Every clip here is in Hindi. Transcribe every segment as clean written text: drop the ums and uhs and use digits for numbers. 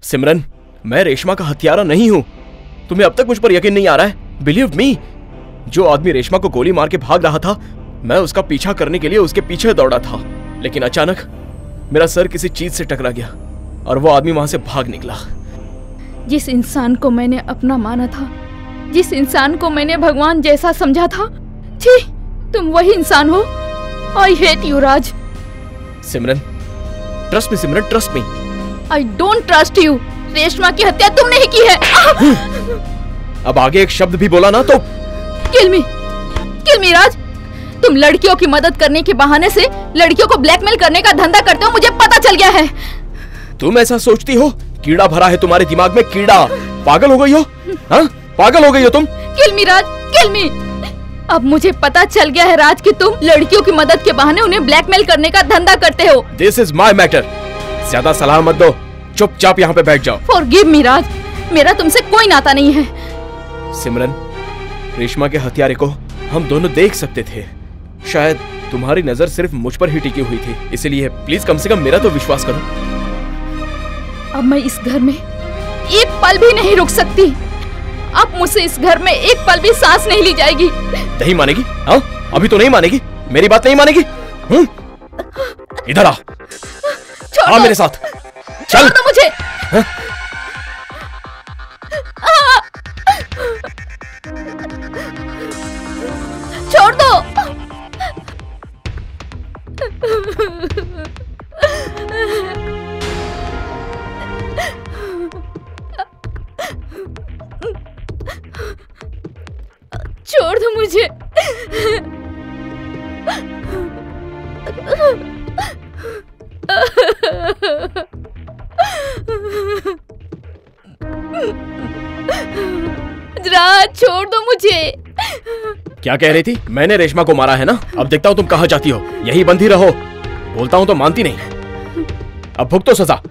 सिमरन, मैं रेशमा का हत्यारा नहीं हूं। तुम्हें अब तक मुझ पर यकीन नहीं आ रहा है? बिलीव मी, जो आदमी रेशमा को गोली मार के भाग रहा था, मैं उसका पीछा करने के लिए उसके पीछे दौड़ा था, लेकिन अचानक मेरा सर किसी चीज से टकरा गया और वो आदमी वहां से भाग निकला। जिस इंसान को मैंने अपना माना था, जिस इंसान को मैंने भगवान जैसा समझा था, छी, तुम वही इंसान हो। आई hate you Raj. Simran, trust me Simran, trust me. I don't trust you. Reshma की हत्या तुमने ही की है। अब आगे एक शब्द भी बोला ना तो किल मी राज। तुम लड़कियों की मदद करने के बहाने से लड़कियों को ब्लैकमेल करने का धंधा करते हो, मुझे पता चल गया है। तुम ऐसा सोचती हो? कीड़ा भरा है तुम्हारे दिमाग में, कीड़ा। पागल हो गई हो? हाँ, पागल हो गई हो तुम। किल मी राज, किल मी। अब मुझे पता चल गया है राज कि तुम लड़कियों की मदद के बहाने उन्हें ब्लैकमेल करने का धंधा करते हो। This is my matter. ज्यादा सलाह मत दो, चुपचाप यहाँ पे बैठ जाओ। फॉरगिव मी राज, मेरा तुमसे कोई नाता नहीं है। सिमरन, रेशमा के हत्यारे को हम दोनों देख सकते थे। शायद तुम्हारी नजर सिर्फ मुझ पर ही टिकी हुई थी, इसलिए प्लीज कम से कम मेरा तो विश्वास करो। अब मैं इस घर में एक पल भी नहीं रुक सकती। अब मुझसे इस घर में एक पल भी सांस नहीं ली जाएगी। नहीं मानेगी? हाँ, अभी तो नहीं मानेगी? मेरी बात नहीं मानेगी? इधर आ, आ मेरे साथ। चल तो मुझे। छोड़ दो। छोड़ दो मुझे। राज, छोड़ दो मुझे। क्या कह रही थी? मैंने रेशमा को मारा है ना? अब देखता हूँ तुम कहाँ जाती हो। यही बंधी रहो। बोलता हूँ तो मानती नहीं। अब भुगतो सजा।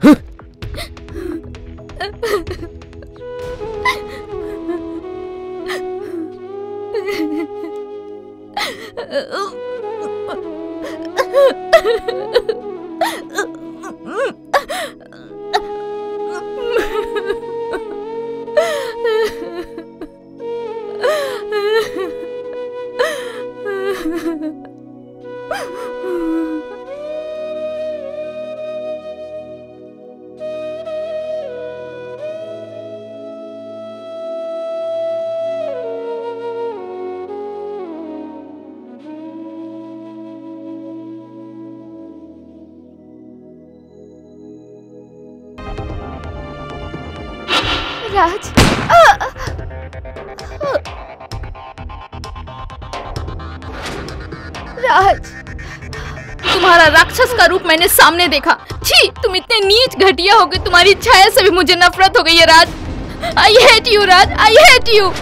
राज, राज, तुम्हारा राक्षस का रूप मैंने सामने देखा। छी, तुम इतने नीच घटिया हो गए, तुम्हारी छाया से भी मुझे नफरत हो गई है Raj. I hate you Raj, I hate you.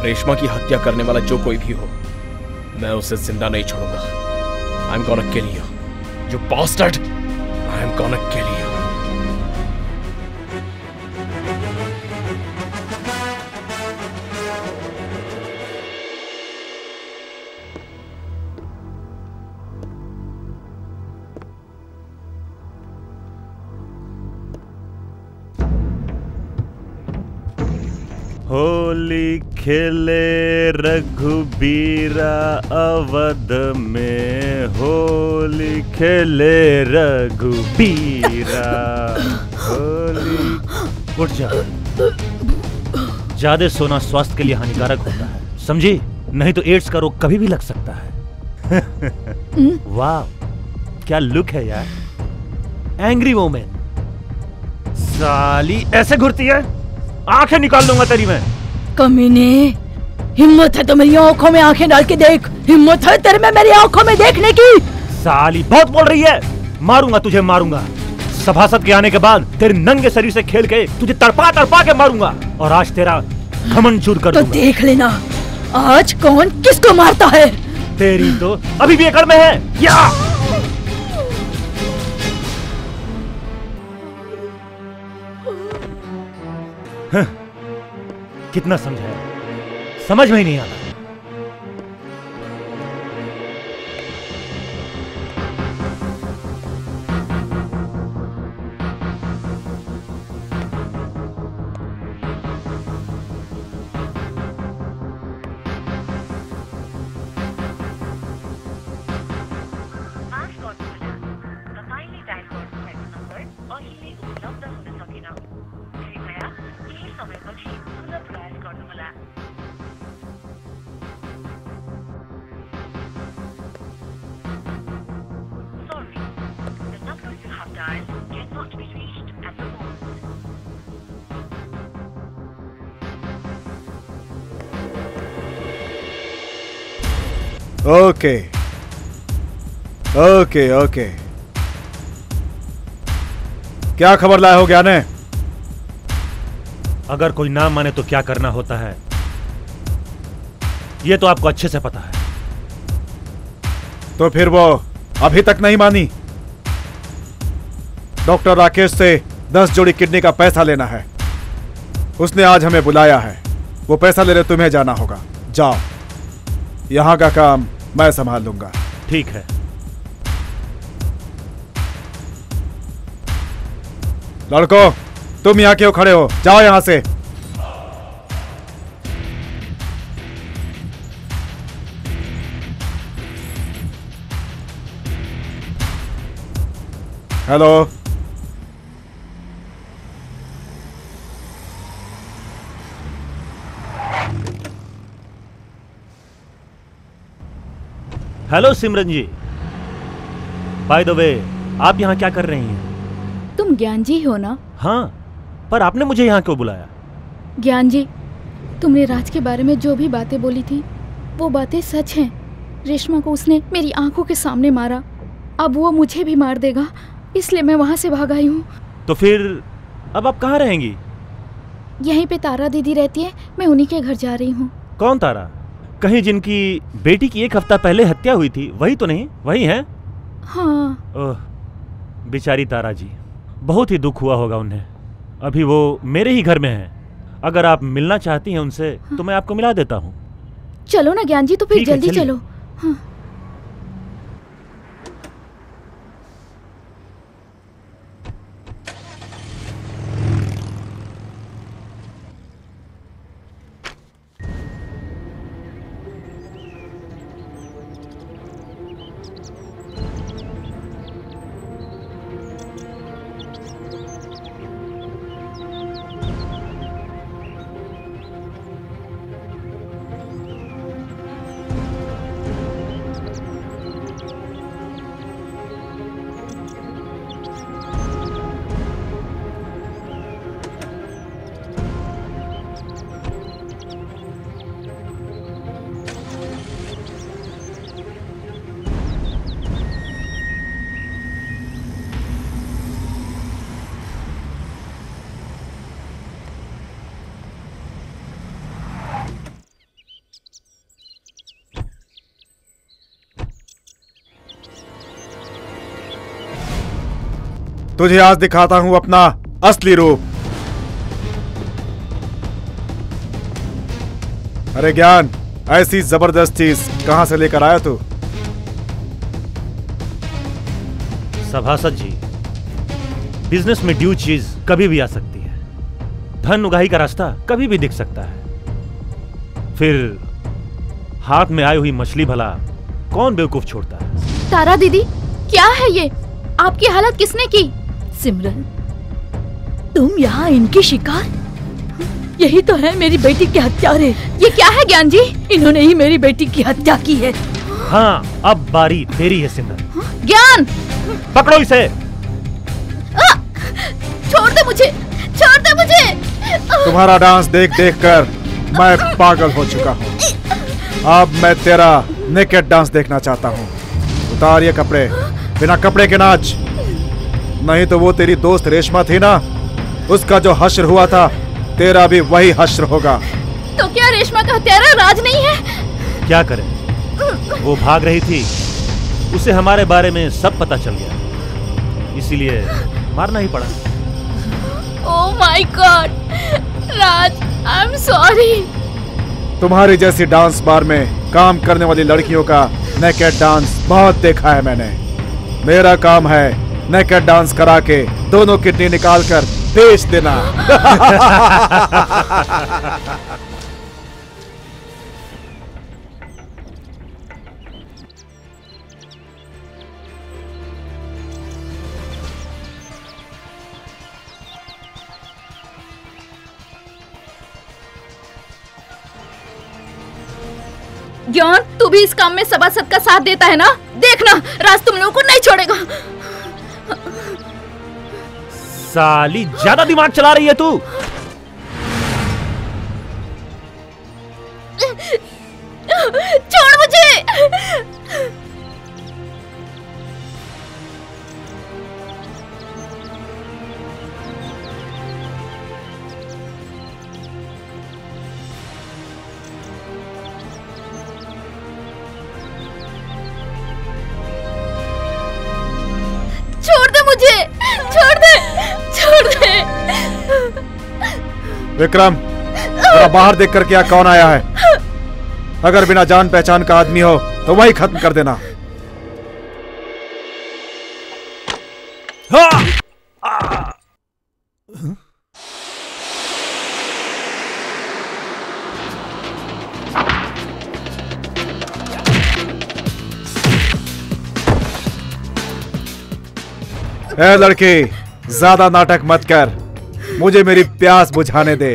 Reshma की हत्या करने वाला जो कोई भी हो, मैं उसे जिंदा नहीं छोड़ूंगा। I am gonna kill you, you bastard. I am gonna kill you. Holi खेले रघुबीरा अवध में, होली खेले रघुबीरा। होली। उठ जा, ज्यादा सोना स्वास्थ्य के लिए हानिकारक होता है, समझी? नहीं तो एड्स का रोग कभी भी लग सकता है। वाह, क्या लुक है यार, एंग्री वोमेन। साली ऐसे घुरती है, आंखें निकाल दूंगा तेरी मैं। कमीने, हिम्मत है तो मेरी आंखों में आंखें डाल के देख। हिम्मत है तेरे में मेरी आंखों में देखने की। साली बहुत बोल रही है, मारूंगा तुझे, मारूंगा। सभासद के आने के बाद तेरे नंगे शरीर से खेल के तुझे तड़पा तड़पा के मारूंगा, और आज तेरा घमंड चूर कर दूंगा। तो देख लेना आज कौन किसको मारता है। तेरी तो अभी भी एकड़ में है क्या? कितना समझाया, समझ में ही नहीं आता। ओके ओके ओके, क्या खबर लाए हो ज्ञाने? अगर कोई ना माने तो क्या करना होता है, यह तो आपको अच्छे से पता है। तो फिर वो अभी तक नहीं मानी? डॉक्टर राकेश से 10 जोड़ी किडनी का पैसा लेना है। उसने आज हमें बुलाया है। वो पैसा लेने तुम्हें जाना होगा। जाओ, यहां का काम मैं संभाल लूंगा। ठीक है। लड़को, तुम यहां क्यों खड़े हो? जाओ यहां से। Hello, hello Simran ji. By the way, आप यहाँ क्या कर रही हैं? तुम ज्ञान जी हो ना? हाँ, पर आपने मुझे यहाँ क्यों बुलाया? ज्ञान जी, तुमने राज के बारे में जो भी बातें बोली थी वो बातें सच हैं। रेशमा को उसने मेरी आंखों के सामने मारा, अब वो मुझे भी मार देगा, इसलिए मैं वहाँ से भाग आई हूँ। तो फिर अब आप कहाँ रहेंगी? यहीं पे तारा दीदी रहती है, मैं उन्हीं के घर जा रही हूँ। कौन तारा? कहीं जिनकी बेटी की 1 हफ्ता पहले हत्या हुई थी, वही तो नहीं? वही है? हाँ। ओह, बेचारी तारा जी, बहुत ही दुख हुआ होगा उन्हें। अभी वो मेरे ही घर में है। अगर आप मिलना चाहती हैं उनसे, हाँ। तो मैं आपको मिला देता हूँ। चलो ना ज्ञान जी, तो फिर जल्दी चलो। हाँ। तुझे आज दिखाता हूं अपना असली रूप। अरे ज्ञान, ऐसी जबरदस्त चीज कहां से लेकर आया तू? सभासद जी, बिजनेस में ड्यू चीज कभी भी आ सकती है। धन उगाही का रास्ता कभी भी दिख सकता है। फिर हाथ में आई हुई मछली भला कौन बेवकूफ छोड़ता है? तारा दीदी, क्या है ये? आपकी हालत किसने की? सिमरन, तुम यहाँ इनकी शिकार? यही तो है मेरी बेटी के हत्यारे। ये क्या है ज्ञान जी? इन्होंने ही मेरी बेटी की हत्या की है। हाँ, अब बारी तेरी है सिमरन। ज्ञान, पकड़ो इसे। छोड़ दे मुझे, छोड़ दे मुझे। तुम्हारा डांस देख देख कर मैं पागल हो चुका हूँ। अब मैं तेरा नेकेड डांस देखना चाहता हूँ। उतार ये कपड़े, बिना कपड़े के नाच। नहीं तो वो तेरी दोस्त रेशमा थी ना, उसका जो हश्र हुआ था, तेरा भी वही हश्र होगा। तो क्या रेशमा का हत्यारा राज नहीं है? क्या करे, वो भाग रही थी, उसे हमारे बारे में सब पता चल गया, इसीलिए मारना ही पड़ा। Oh my God Raj, I am sorry. तुम्हारी जैसी डांस बार में काम करने वाली लड़कियों का नेकेड डांस बहुत देखा है मैंने। मेरा काम है नेकेड डांस करा के दोनों किडनी निकाल कर बेच देना। ज्ञान, तू भी इस काम में सभासद का साथ देता है ना? देखना राज तुम लोगों को नहीं छोड़ेगा। साली ज्यादा दिमाग चला रही है तू। छोड़ मुझे। छोड़ दे मुझे, छोड़ दे, छोड़ दे। विक्रम, जरा बाहर देख कर क्या कौन आया है? अगर बिना जान पहचान का आदमी हो तो वही खत्म कर देना। ए लड़की, ज्यादा नाटक मत कर, मुझे मेरी प्यास बुझाने दे।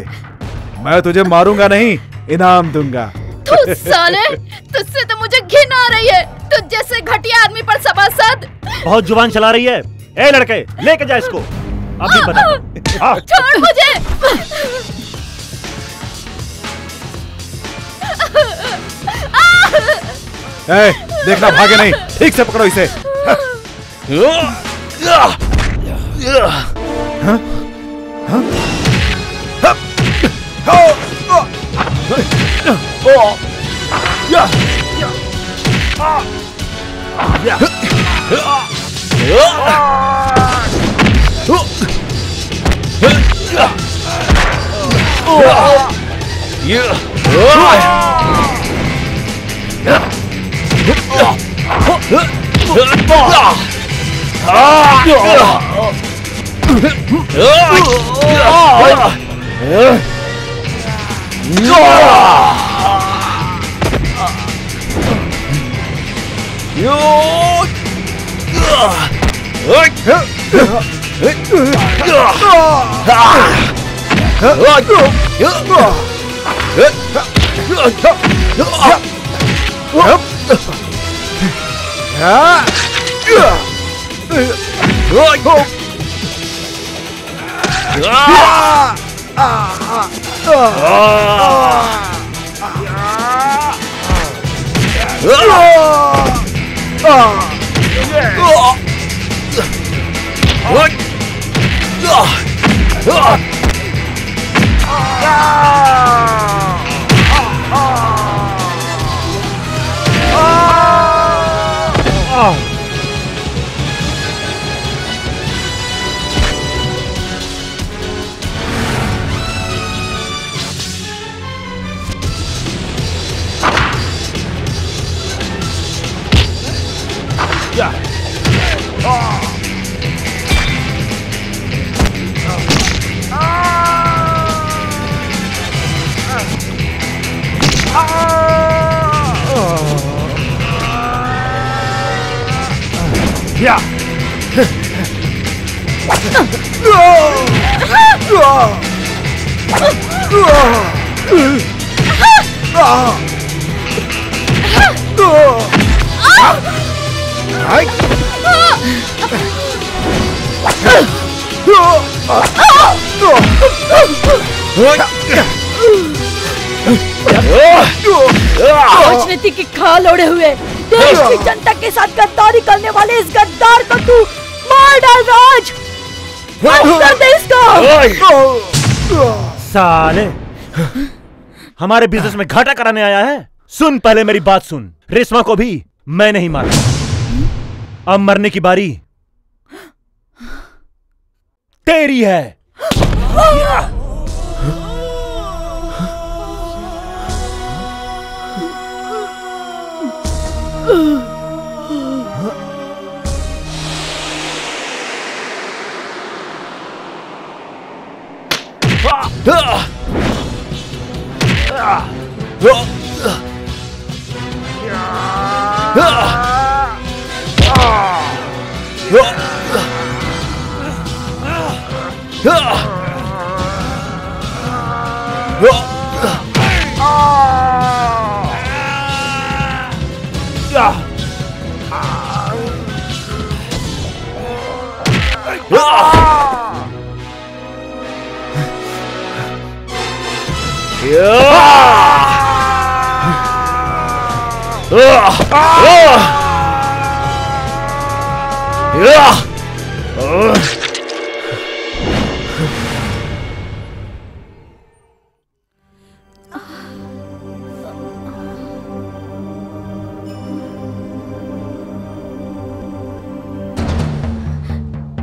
मैं तुझे मारूंगा नहीं, इनाम दूंगा। तू साले, तुझसे तो मुझे घिन आ रही है। तुझ जैसे घटिया आदमी पर सभासद। बहुत जुबान चला रही है। ए लड़के, लेके जा इसको। अभी बता। छोड़ मुझे। ए, देखना भागे नहीं, ठीक से पकड़ो इसे। हाँ? हाँ? राजनीति की खाल ओढ़े हुए देश की जनता के साथ गद्दारी करने वाले इस गद्दार को तू मार डाल राज। कर दे इसको। साले हमारे बिजनेस में घाटा कराने आया है। सुन, पहले मेरी बात सुन। रेशमा को भी मैं नहीं मारा। अब मरने की बारी तेरी है।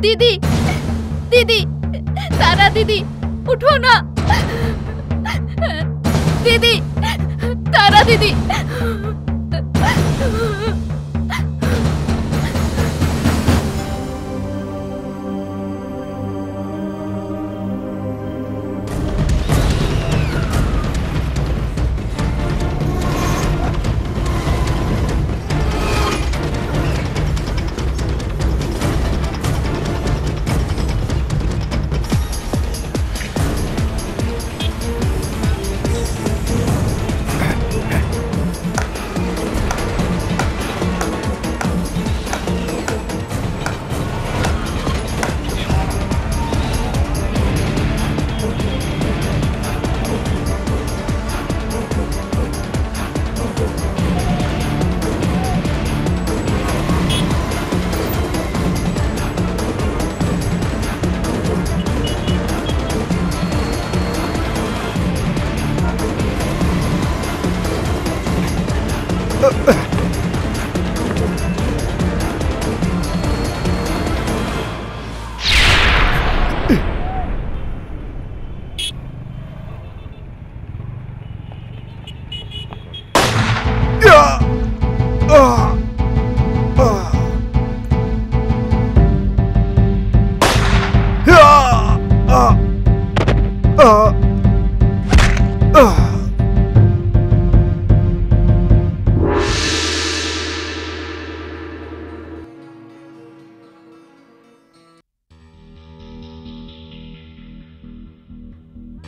दीदी, दीदी, तारा दीदी, उठो ना। दीदी, तारा दीदी।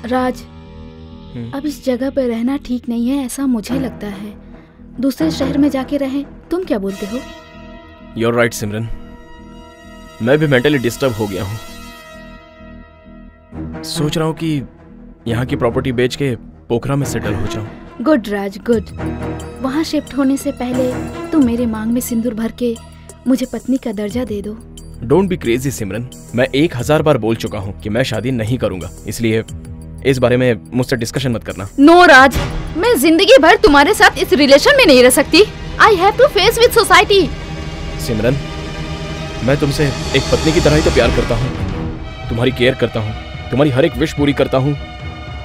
राज, अब इस जगह पर रहना ठीक नहीं है, ऐसा मुझे लगता है। दूसरे शहर में जाके रहें। तुम क्या बोलते हो? You're right, सिमरन। मैं भी मेंटली डिस्टर्ब हो गया हूँ। सोच रहा हूँ कि यहाँ की प्रॉपर्टी बेच के पोखरा में सेटल हो जाऊँ। गुड राज, गुड। वहाँ शिफ्ट होने से पहले तुम मेरे मांग में सिंदूर भर के मुझे पत्नी का दर्जा दे दो। डोंट बी क्रेजी सिमरन। मैं 1000 बार बोल चुका हूँ कि मैं शादी नहीं करूंगा, इसलिए इस बारे में मुझसे डिस्कशन मत करना। नो राज, मैं जिंदगी भर तुम्हारे साथ इस रिलेशन में नहीं रह सकती। I have to face with society. Simran, मैं तुमसे एक पत्नी की तरह ही तो प्यार करता हूँ, तुम्हारी केयर करता हूँ, तुम्हारी हर एक विश पूरी करता हूँ,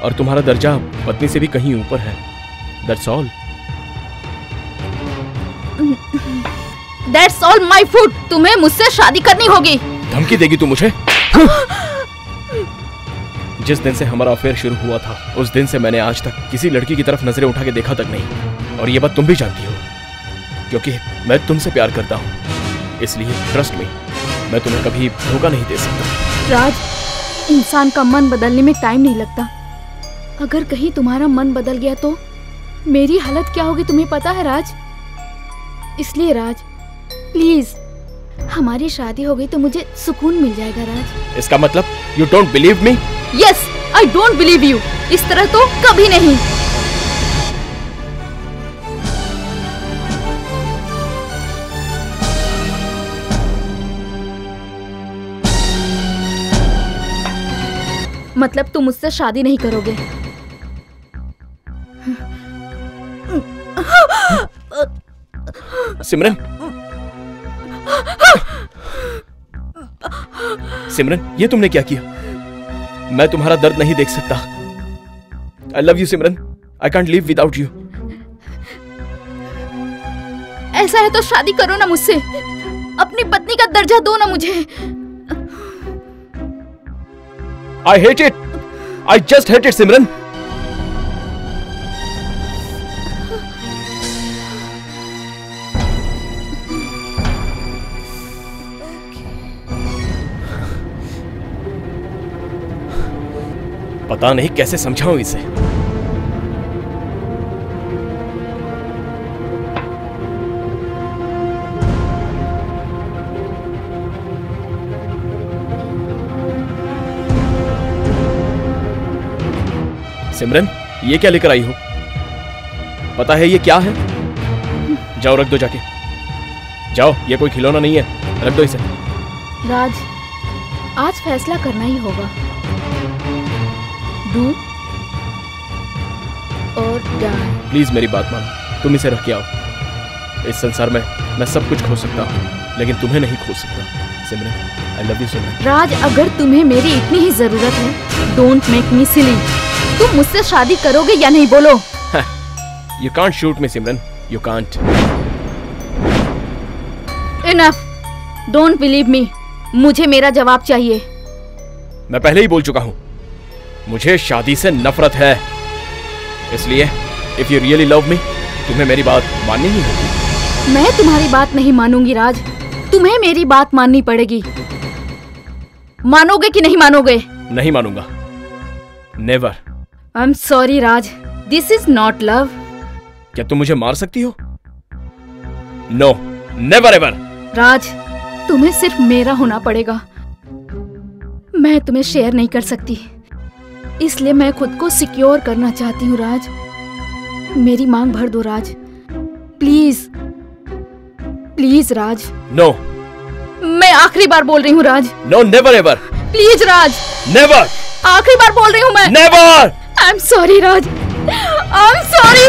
और तुम्हारा दर्जा पत्नी से भी कहीं ऊपर है। That's all. That's all my food. तुम्हें मुझसे शादी करनी होगी। धमकी देगी तू मुझे? जिस दिन से हमारा अफेयर शुरू हुआ था, उस दिन से मैंने आज तक किसी लड़की की तरफ नजरें उठा के देखा तक नहीं, और ये बात तुम भी जानती हो, क्योंकि मैं तुमसे प्यार करता हूँ। इसलिए ट्रस्ट मी, मैं तुम्हें कभी धोखा नहीं दे सकता। राज, इंसान का मन बदलने में टाइम नहीं लगता। अगर कहीं तुम्हारा मन बदल गया तो मेरी हालत क्या होगी तुम्हें पता है राज। इसलिए राज, प्लीज, हमारी शादी हो गई तो मुझे सुकून मिल जाएगा राज। इसका मतलब you don't believe me? Yes, I don't believe you. इस तरह तो कभी नहीं। मतलब तुम मुझसे शादी नहीं करोगे? सिमरन, सिमरन, ये तुमने क्या किया? मैं तुम्हारा दर्द नहीं देख सकता। I love you Simran, I can't live without you. ऐसा है तो शादी करो ना मुझसे, अपनी पत्नी का दर्जा दो ना मुझे। I hate it, I just hate it Simran. पता नहीं कैसे समझाऊं इसे। सिमरन, ये क्या लेकर आई हो? पता है ये क्या है? जाओ रख दो जाके। जाओ, ये कोई खिलौना नहीं है, रख दो इसे। राज, आज फैसला करना ही होगा, डू और डाई। प्लीज मेरी बात मानो, तुम इसे रख के आओ। इस संसार में मैं सब कुछ खो सकता हूँ, लेकिन तुम्हें नहीं खो सकता। सिमरन, आई लव यू सिमरन। राज, अगर तुम्हें मेरी इतनी ही जरूरत है, डोंट मेक मी सिली। तुम मुझसे शादी करोगे या नहीं, बोलो। You can't shoot me Simran, you can't. Enough, don't believe me. मुझे मेरा जवाब चाहिए। मैं पहले ही बोल चुका हूँ, मुझे शादी से नफरत है। इसलिए if you really love me, तुम्हें मेरी बात माननी ही होगी। मैं तुम्हारी बात नहीं मानूंगी राज, तुम्हें मेरी बात माननी पड़ेगी। मानोगे कि नहीं मानोगे? नहीं मानूंगा, never. I am sorry Raj, this is not love. क्या तुम मुझे मार सकती हो? No, never ever. राज, तुम्हें सिर्फ मेरा होना पड़ेगा। मैं तुम्हें शेयर नहीं कर सकती, इसलिए मैं खुद को सिक्योर करना चाहती हूँ राज। मेरी मांग भर दो Raj, please please Raj. No. मैं आखिरी बार बोल रही हूँ Raj. No, never ever. Please Raj. Never. आखिरी बार बोल रही हूँ मैं। Never. I am sorry Raj, I am sorry.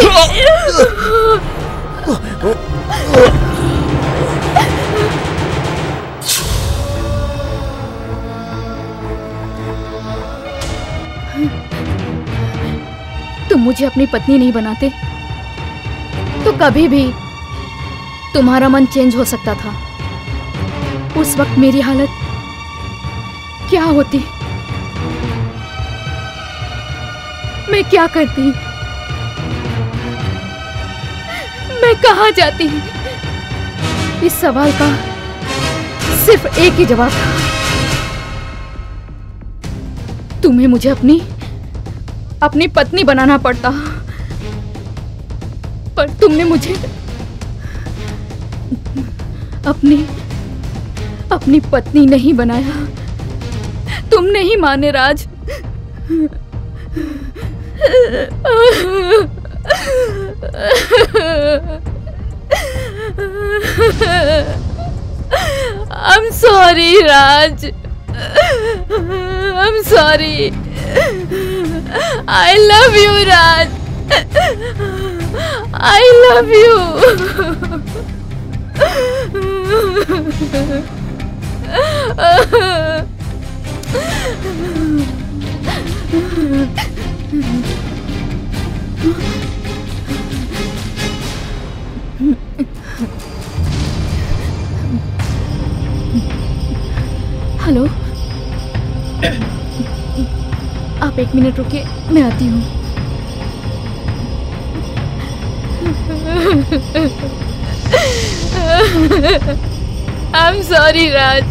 तुम मुझे अपनी पत्नी नहीं बनाते तो कभी भी तुम्हारा मन चेंज हो सकता था। उस वक्त मेरी हालत क्या होती, मैं क्या करती, मैं कहाँ जाती? इस सवाल का सिर्फ एक ही जवाब था, तुम्हें मुझे अपनी पत्नी बनाना पड़ता, पर तुमने मुझे अपनी पत्नी नहीं बनाया। तुम नहीं माने राज। I'm sorry Raj, I'm sorry. I love you Raj, I love you. Hello, आप 1 मिनट रुकिए, मैं आती हूँ। I'm sorry Raj,